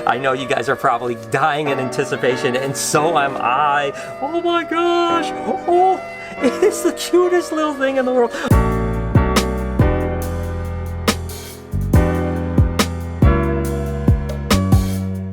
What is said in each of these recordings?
I know you guys are probably dying in anticipation, and so am I. Oh my gosh! Oh, it is the cutest little thing in the world.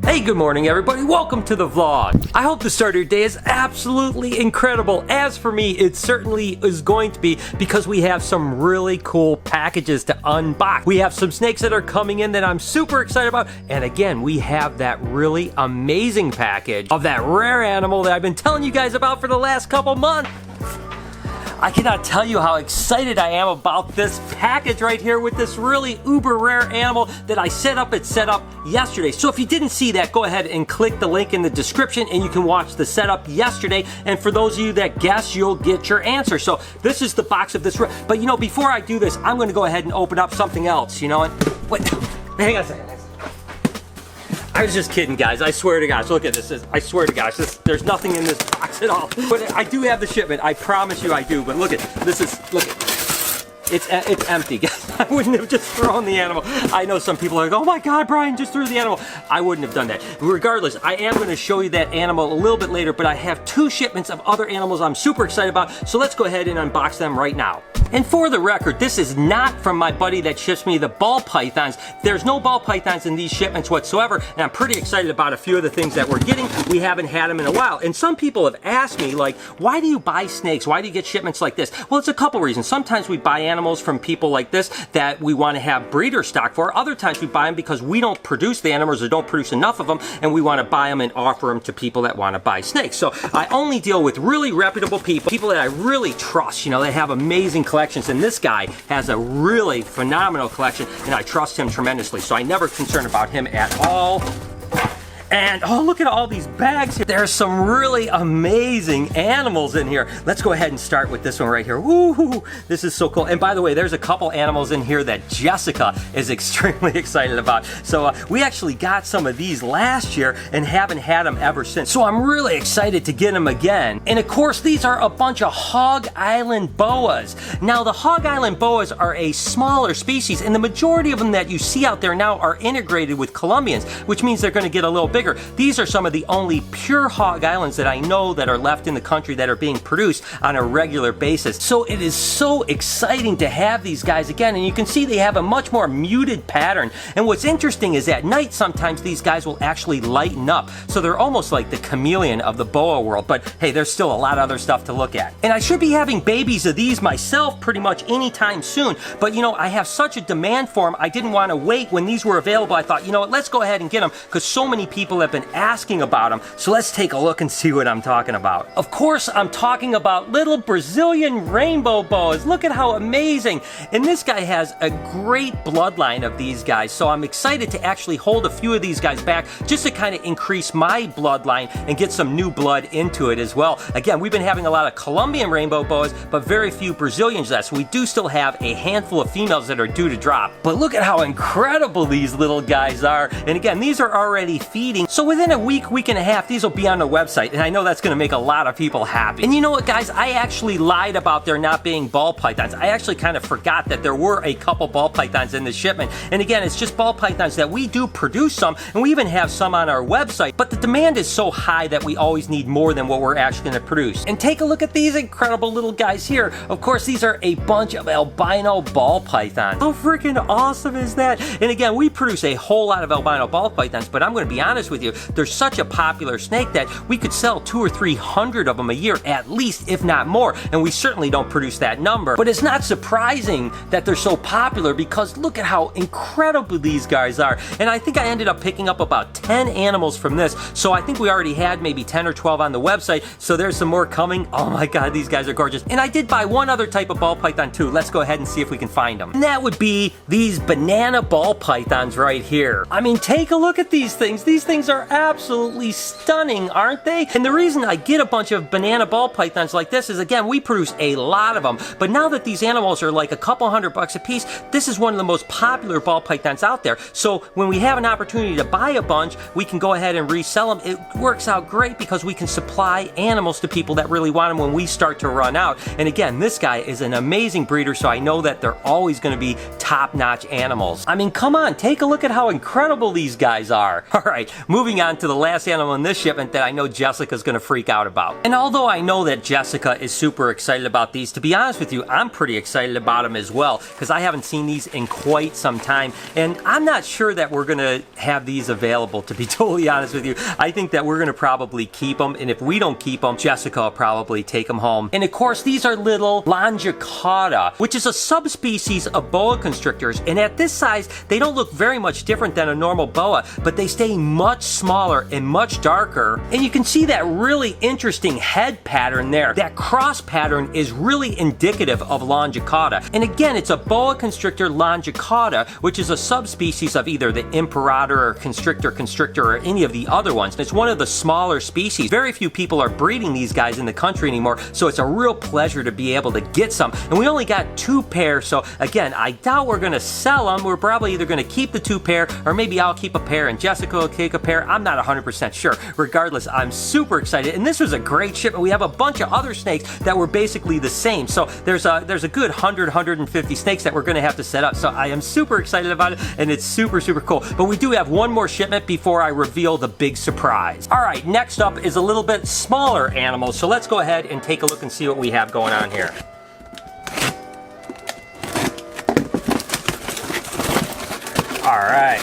Hey, good morning everybody, welcome to the vlog. I hope the start of your day is absolutely incredible. As for me, it certainly is going to be, because we have some really cool packages to unbox. We have some snakes that are coming in that I'm super excited about, and again, we have that really amazing package of that rare animal that I've been telling you guys about for the last couple months. I cannot tell you how excited I am about this package right here with this really uber rare animal that I set up yesterday. So if you didn't see that, go ahead and click the link in the description and you can watch the setup yesterday. And for those of you that guess, you'll get your answer. So this is the box of this. But you know, before I do this, I'm gonna go ahead and open up something else, you know? And wait, hang on a second. I was just kidding, guys. I swear to gosh, look at this. I swear to gosh, there's nothing in this box at all. But I do have the shipment. I promise you I do. But look at this. Look at it's empty, guys. I wouldn't have just thrown the animal. I know some people are like, oh my God, Brian just threw the animal. I wouldn't have done that. Regardless, I am going to show you that animal a little bit later, but I have 2 shipments of other animals I'm super excited about. So let's go ahead and unbox them right now. And for the record, this is not from my buddy that ships me the ball pythons. There's no ball pythons in these shipments whatsoever, and I'm pretty excited about a few of the things that we're getting. We haven't had them in a while. And some people have asked me, like, why do you buy snakes? Why do you get shipments like this? Well, it's a couple reasons. Sometimes we buy animals from people like this that we want to have breeder stock for. Other times we buy them because we don't produce the animals or don't produce enough of them, and we want to buy them and offer them to people that want to buy snakes. So I only deal with really reputable people that I really trust, you know, that have amazing collections. And this guy has a really phenomenal collection, and I trust him tremendously. So I never concern about him at all. And oh, look at all these bags here. There's some really amazing animals in here. Let's go ahead and start with this one right here. Woo, this is so cool. And by the way, there's a couple animals in here that Jessica is extremely excited about. So we actually got some of these last year and haven't had them ever since. So I'm really excited to get them again. And of course, these are a bunch of Hog Island boas. Now, the Hog Island boas are a smaller species, and the majority of them that you see out there now are integrated with Colombians, which means they're gonna get a little bigger. These are some of the only pure Hog Islands that I know that are left in the country that are being produced on a regular basis. So it is so exciting to have these guys again, and you can see they have a much more muted pattern. And what's interesting is at night sometimes these guys will actually lighten up. So they're almost like the chameleon of the boa world, but hey, there's still a lot of other stuff to look at. And I should be having babies of these myself pretty much anytime soon, but you know, I have such a demand for them, I didn't want to wait. When these were available, I thought, you know what, let's go ahead and get them, because so many people have been asking about them. So let's take a look and see what I'm talking about. Of course, I'm talking about little Brazilian rainbow boas. Look at how amazing. And this guy has a great bloodline of these guys. So I'm excited to actually hold a few of these guys back just to kind of increase my bloodline and get some new blood into it as well. Again, we've been having a lot of Colombian rainbow boas, but very few Brazilians left. So we do still have a handful of females that are due to drop. But look at how incredible these little guys are. And again, these are already feeding. So within a week and a half, these will be on the website, and I know that's going to make a lot of people happy. And you know what, guys? I actually lied about there not being ball pythons. I actually kind of forgot that there were a couple ball pythons in the shipment. And again, it's just ball pythons that we do produce some, and we even have some on our website, but the demand is so high that we always need more than what we're actually going to produce. And take a look at these incredible little guys here. Of course, these are a bunch of albino ball pythons. How freaking awesome is that? And again, we produce a whole lot of albino ball pythons, but I'm going to be honest with you, they're such a popular snake that we could sell 200 or 300 of them a year at least, if not more, and we certainly don't produce that number. But it's not surprising that they're so popular, because look at how incredible these guys are. And I think I ended up picking up about 10 animals from this, so I think we already had maybe 10 or 12 on the website, so there's some more coming. Oh my God, these guys are gorgeous. And I did buy one other type of ball python too. Let's go ahead and see if we can find them. And that would be these banana ball pythons right here. I mean, take a look at these things. These things are absolutely stunning, aren't they? And the reason I get a bunch of banana ball pythons like this is, again, we produce a lot of them, but now that these animals are like a couple $100 a piece, this is one of the most popular ball pythons out there. So when we have an opportunity to buy a bunch, we can go ahead and resell them. It works out great because we can supply animals to people that really want them when we start to run out. And again, this guy is an amazing breeder, so I know that they're always going to be top-notch animals. I mean, come on, take a look at how incredible these guys are. All right, moving on to the last animal in this shipment that I know Jessica's going to freak out about. And although I know that Jessica is super excited about these, to be honest with you, I'm pretty excited about them as well, because I haven't seen these in quite some time, and I'm not sure that we're going to have these available, to be totally honest with you. I think that we're going to probably keep them, and if we don't keep them, Jessica will probably take them home. And of course, these are little Longicauda, which is a subspecies of boa constrictors, and at this size, they don't look very much different than a normal boa, but they stay much smaller and much darker, and you can see that really interesting head pattern there. That cross pattern is really indicative of Longicauda, and again, it's a boa constrictor Longicauda, which is a subspecies of either the imperator or constrictor or any of the other ones. It's one of the smaller species. Very few people are breeding these guys in the country anymore, so it's a real pleasure to be able to get some, and we only got 2 pairs, so again, I doubt we're going to sell them. We're probably either going to keep the 2 pair, or maybe I'll keep a pair and Jessica will take a pair. I'm not 100% sure. Regardless, I'm super excited, and this was a great shipment. We have a bunch of other snakes that were basically the same, so there's a good 150 snakes that we're going to have to set up, so I am super excited about it, and it's super cool. But we do have one more shipment before I reveal the big surprise. Alright, next up is a little bit smaller animal, so let's go ahead and take a look and see what we have going on here. Alright.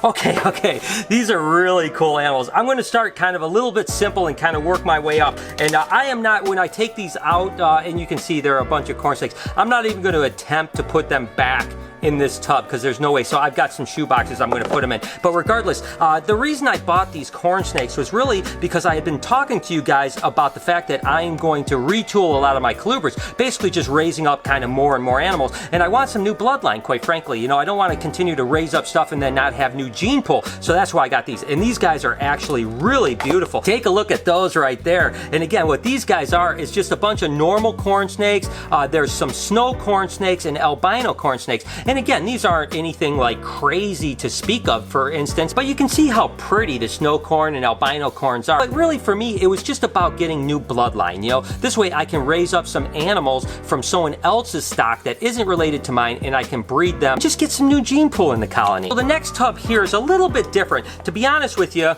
Okay, these are really cool animals. I'm going to start kind of a little bit simple and kind of work my way up. And I am not, when I take these out, and you can see there are a bunch of corn snakes, I'm not even going to attempt to put them back in this tub, because there's no way. So I've got some shoe boxes I'm going to put them in. But regardless, the reason I bought these corn snakes was really because I had been talking to you guys about the fact that I am going to retool a lot of my colubrids, basically just raising up kind of more and more animals. And I want some new bloodline, quite frankly. You know, I don't want to continue to raise up stuff and then not have new gene pool. So that's why I got these. And these guys are actually really beautiful. Take a look at those right there. And again, what these guys are is just a bunch of normal corn snakes. There's some snow corn snakes and albino corn snakes. And again, these aren't anything like crazy to speak of, for instance, but you can see how pretty the snow corn and albino corns are. But really, for me, it was just about getting new bloodline, you know? This way I can raise up some animals from someone else's stock that isn't related to mine, and I can breed them, just get some new gene pool in the colony. So the next tub here is a little bit different. To be honest with you,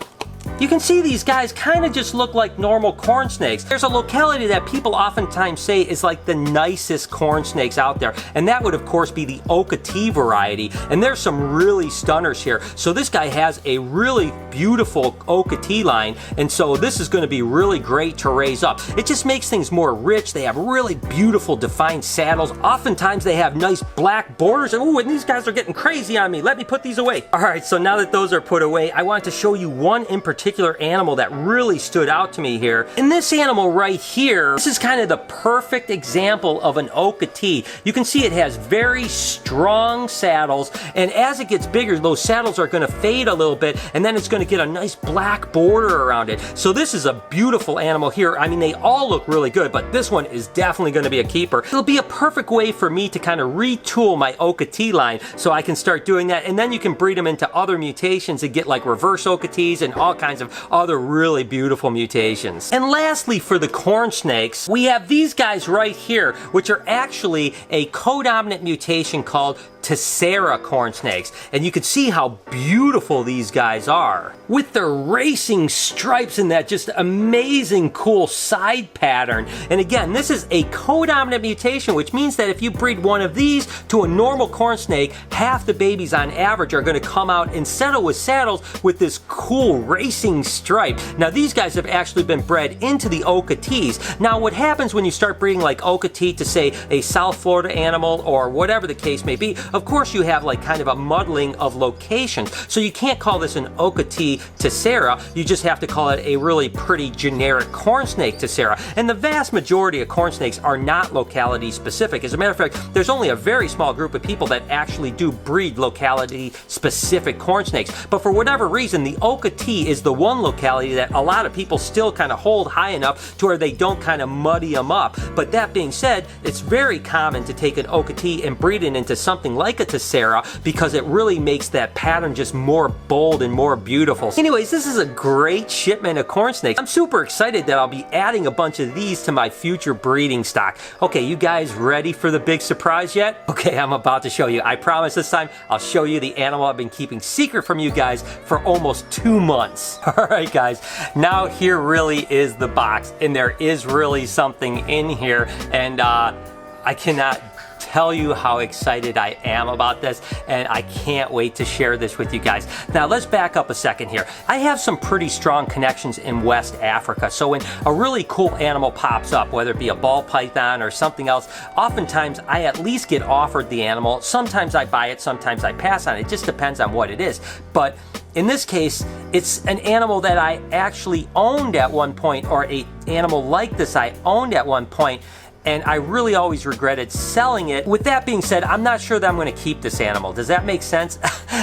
you can see these guys kind of just look like normal corn snakes. There's a locality that people oftentimes say is like the nicest corn snakes out there, and that would of course be the Okatee variety, and there's some really stunners here. So this guy has a really beautiful Okatee line, and so this is going to be really great to raise up. It just makes things more rich. They have really beautiful defined saddles. Oftentimes they have nice black borders, and ooh, and these guys are getting crazy on me. Let me put these away. Alright, so now that those are put away, I want to show you one in particular animal that really stood out to me here. And this animal right here, this is kind of the perfect example of an Okatee. You can see it has very strong saddles, and as it gets bigger, those saddles are going to fade a little bit, and then it's going to get a nice black border around it. So this is a beautiful animal here. I mean, they all look really good, but this one is definitely going to be a keeper. It'll be a perfect way for me to kind of retool my Okatee line, so I can start doing that, and then you can breed them into other mutations and get like reverse Okatees and all kinds of other really beautiful mutations. And lastly, for the corn snakes, we have these guys right here, which are actually a codominant mutation called Tessera corn snakes, and you can see how beautiful these guys are with their racing stripes and that just amazing cool side pattern. And again, this is a codominant mutation, which means that if you breed one of these to a normal corn snake, half the babies on average are going to come out and settle with saddles with this cool racing stripe. Now these guys have actually been bred into the Okatees. Now what happens when you start breeding like Okatee to say a South Florida animal or whatever the case may be, of course you have like kind of a muddling of locations. So you can't call this an Okatee Tessera, you just have to call it a really pretty generic corn snake Tessera. And the vast majority of corn snakes are not locality specific. As a matter of fact, there's only a very small group of people that actually do breed locality specific corn snakes. But for whatever reason, the Okatee is the one locality that a lot of people still kind of hold high enough to where they don't kind of muddy them up. But that being said, it's very common to take an Okatee and breed it into something like a Tessera because it really makes that pattern just more bold and more beautiful. Anyways, this is a great shipment of corn snakes. I'm super excited that I'll be adding a bunch of these to my future breeding stock. Okay, you guys ready for the big surprise yet? Okay, I'm about to show you. I promise this time I'll show you the animal I've been keeping secret from you guys for almost 2 months. All right, guys, now here really is the box, and there is really something in here, and I cannot tell you how excited I am about this, and I can't wait to share this with you guys. Now let's back up a second here. I have some pretty strong connections in West Africa, so when a really cool animal pops up, whether it be a ball python or something else, oftentimes I at least get offered the animal. Sometimes I buy it, sometimes I pass on it. It just depends on what it is. But in this case, it's an animal that I actually owned at one point, or an animal like this I owned at one point, and I really always regretted selling it. With that being said, I'm not sure that I'm going to keep this animal. Does that make sense?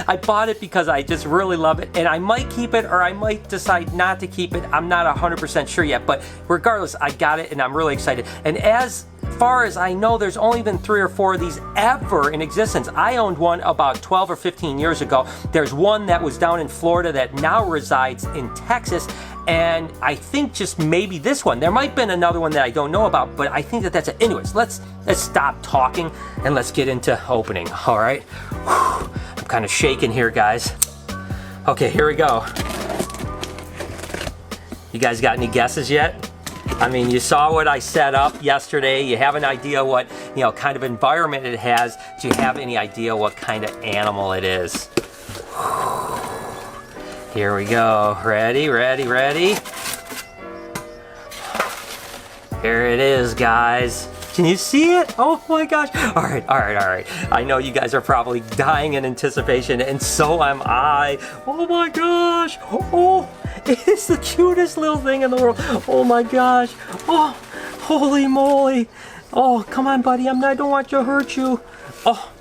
I bought it because I just really love it, and I might keep it or I might decide not to keep it. I'm not 100% sure yet, but regardless, I got it and I'm really excited. And as far as I know, there's only been 3 or 4 of these ever in existence. I owned one about 12 or 15 years ago. There's one that was down in Florida that now resides in Texas, and I think just maybe this one. There might have been another one that I don't know about, but I think that that's it. Anyways, let's stop talking and let's get into opening, all right? Whew, I'm kind of shaking here, guys. Okay, here we go. You guys got any guesses yet? I mean, you saw what I set up yesterday. You have an idea what, kind of environment it has. Do you have any idea what kind of animal it is? Here we go. Ready, ready, ready? Here it is, guys. Can you see it? Oh my gosh. All right. I know you guys are probably dying in anticipation, and so am I. Oh my gosh. Oh, it is the cutest little thing in the world. Oh my gosh. Oh, holy moly. Oh, come on, buddy. I don't want to hurt you. Oh.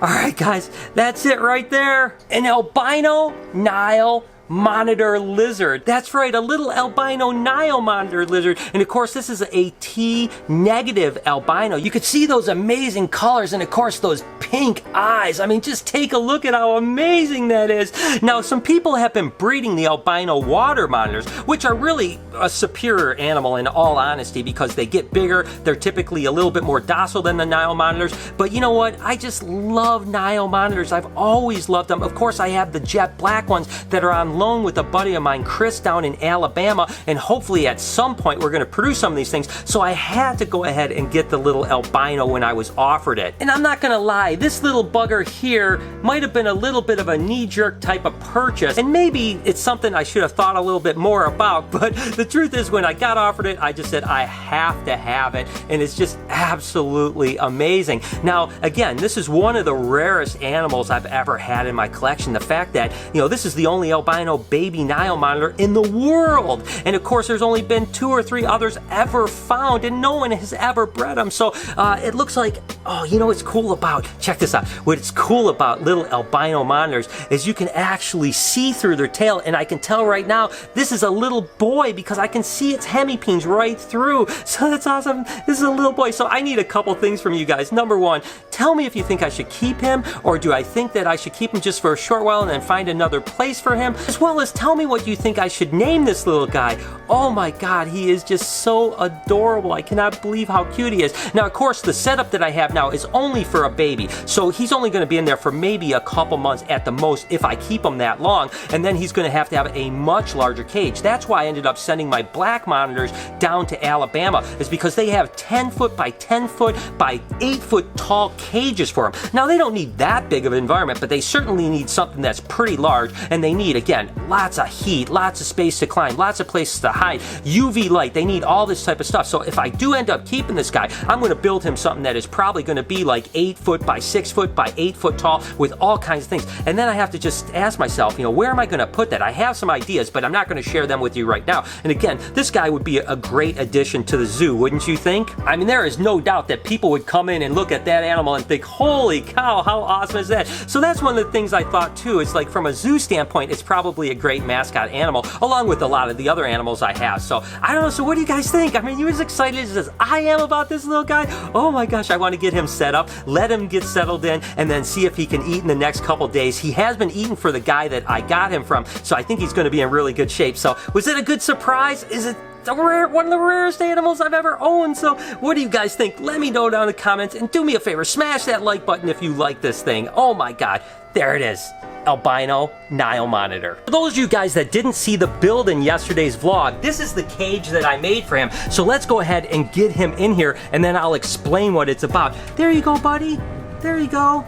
All right, guys, that's it right there. An albino Nile monitor lizard. That's right, a little albino Nile monitor lizard. And of course, this is a T negative albino. You could see those amazing colors and of course those pink eyes. I mean, just take a look at how amazing that is. Now, some people have been breeding the albino water monitors, which are really a superior animal in all honesty because they get bigger. They're typically a little bit more docile than the Nile monitors. But you know what? I just love Nile monitors. I've always loved them. Of course, I have the jet black ones that are on loan with a buddy of mine, Chris, down in Alabama, and hopefully at some point we're going to produce some of these things. So I had to go ahead and get the little albino when I was offered it. And I'm not going to lie, this little bugger here might have been a little bit of a knee-jerk type of purchase, and maybe it's something I should have thought a little bit more about, but the truth is when I got offered it, I just said I have to have it, and it's just absolutely amazing. Now, again, this is one of the rarest animals I've ever had in my collection. The fact that, this is the only albino baby Nile monitor in the world, and of course there's only been 2 or 3 others ever found, and no one has ever bred them. So it looks like, what's cool about, check this out, what's cool about little albino monitors is you can actually see through their tail, and I can tell right now this is a little boy because I can see its hemipenes right through. So that's awesome. This is a little boy. So I need a couple things from you guys. Number one, tell me if you think I should keep him, or do I think that I should keep him just for a short while and then find another place for him, as well as tell me what you think I should name this little guy. Oh my God, he is just so adorable. I cannot believe how cute he is. Now, of course, the setup that I have now is only for a baby, so he's only going to be in there for maybe a couple months at the most if I keep him that long, and then he's going to have a much larger cage. That's why I ended up sending my black monitors down to Alabama, is because they have 10 foot by 10 foot by 8 foot tall cages for them. Now, they don't need that big of an environment, but they certainly need something that's pretty large, and they need, again, lots of heat, lots of space to climb, lots of places to hide, UV light. They need all this type of stuff. So if I do end up keeping this guy, I'm going to build him something that is probably going to be like 8 foot by 6 foot by 8 foot tall with all kinds of things. And then I have to just ask myself, where am I going to put that? I have some ideas, but I'm not going to share them with you right now. And again, this guy would be a great addition to the zoo, wouldn't you think? I mean, there is no doubt that people would come in and look at that animal animal and think, holy cow, how awesome is that? So that's one of the things I thought too. It's like from a zoo standpoint, it's probably a great mascot animal, along with a lot of the other animals I have. So I don't know, so what do you guys think? I mean, you as excited as I am about this little guy? Oh my gosh, I want to get him set up, let him get settled in, and then see if he can eat in the next couple days. He has been eating for the guy that I got him from, so I think he's going to be in really good shape. So was it a good surprise? Is it one of the rarest animals I've ever owned? So what do you guys think? Let me know down in the comments, and do me a favor, smash that like button if you like this thing. Oh my god, there it is. Albino Nile monitor. For those of you guys that didn't see the build in yesterday's vlog, this is the cage that I made for him. So let's go ahead and get him in here, and then I'll explain what it's about. There you go, buddy. There you go.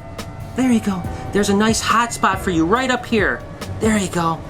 There you go. There's a nice hot spot for you right up here. There you go.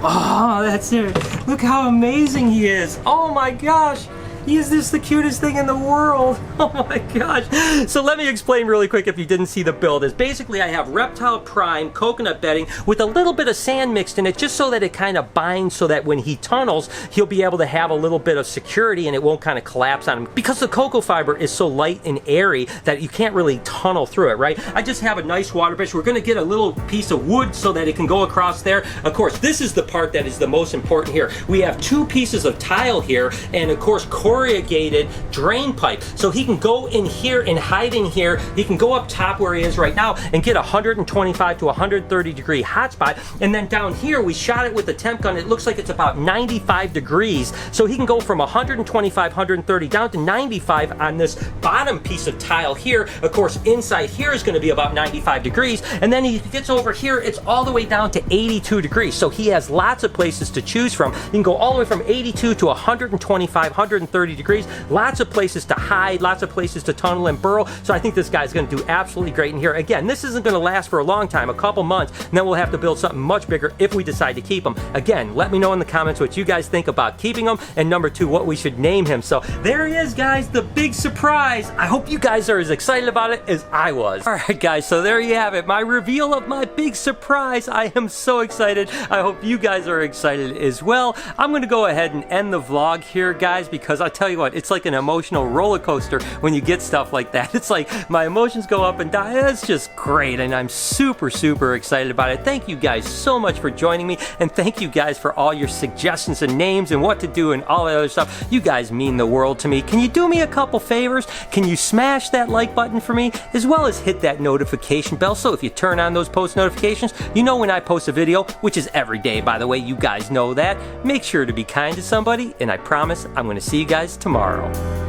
Oh, that's it. Look how amazing he is. Oh my gosh. He is just the cutest thing in the world. Oh my gosh. So let me explain really quick if you didn't see the build. Is basically I have Reptile Prime coconut bedding with a little bit of sand mixed in it, just so that it kind of binds, so that when he tunnels, he'll be able to have a little bit of security and it won't kind of collapse on him. Because the cocoa fiber is so light and airy that you can't really tunnel through it, right? I just have a nice water brush. We're gonna get a little piece of wood so that it can go across there. Of course, this is the part that is the most important here. We have 2 pieces of tile here, and of course, corrugated drain pipe. So he can go in here and hide in here. He can go up top where he is right now and get 125 to 130 degree hotspot. And then down here, we shot it with the temp gun. It looks like it's about 95 degrees. So he can go from 125, 130 down to 95 on this bottom piece of tile here. Of course, inside here is going to be about 95 degrees. And then he gets over here, it's all the way down to 82 degrees. So he has lots of places to choose from. You can go all the way from 82 to 125, 130 degrees. Lots of places to hide, lots of places to tunnel and burrow. So I think this guy's going to do absolutely great in here. Again, this isn't going to last for a long time, a couple months, and then we'll have to build something much bigger if we decide to keep him. Again, let me know in the comments what you guys think about keeping him, and number 2, what we should name him. So there he is, guys, the big surprise. I hope you guys are as excited about it as I was. All right, guys, so there you have it, my reveal of my big surprise. I am so excited. I hope you guys are excited as well. I'm going to go ahead and end the vlog here, guys, because I'll tell you what, it's like an emotional roller coaster when you get stuff like that. It's like my emotions go up and down. It's just great, and I'm super excited about it. Thank you guys so much for joining me, and thank you guys for all your suggestions and names and what to do and all that other stuff. You guys mean the world to me. Can you do me a couple favors? Can you smash that like button for me, as well as hit that notification bell, so if you turn on those post notifications, you know when I post a video, which is every day, by the way, you guys know that. Make sure to be kind to somebody, and I promise I'm going to see you guys tomorrow.